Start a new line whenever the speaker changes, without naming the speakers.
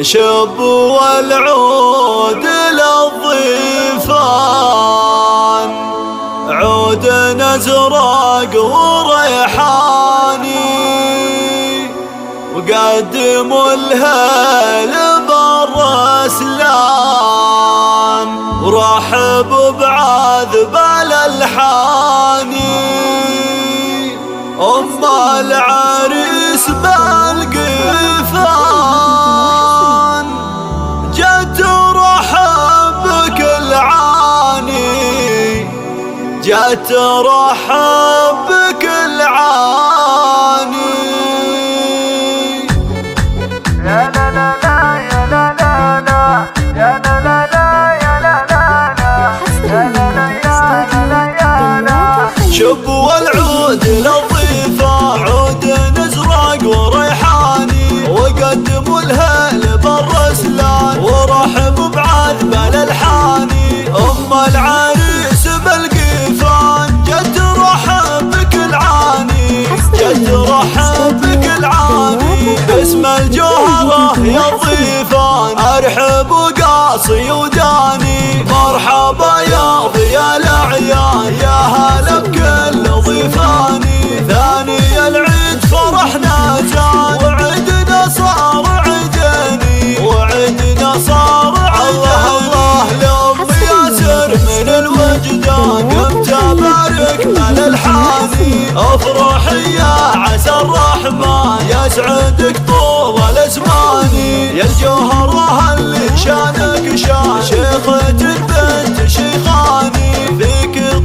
شب والعود للضيفان، عود نزرق وريحاني، وقدموا الهيل بالرسلان، ورحبوا بعذب الالحاني. ام العريس بالقفان جت ترحب بكل عاني، جت ترحب بكل عاني.
يا لا لا لا يا لا لا لا يا لا لا لا يا لا لا لا يا لا لا يا لا يا لا.
شب والعود للضيفان، عود نزرق وريحاني، وقدموا الهيل بالرسلان، ورحبوا بعذب الالحاني. ام العريس بالقفان جت ترحب بكل عاني، جت ترحب بكل عاني. باسم الجوهرة يا الضيفان ارحبوا قاصي وداني، مرحبا يا ضيا الاعيان، يا هلا بكل ضيفاني. ثاني العيد فرحنا زاد، وعدنا صار عيداني، وعدنا صار عيداني. الله لأم ياسر من الوجدان، قمت ابارك بالالحاني. افرحي يا عسى الرحمن يسعدك طول الازمان، يا الجوهرة اللي شانك شان شيخة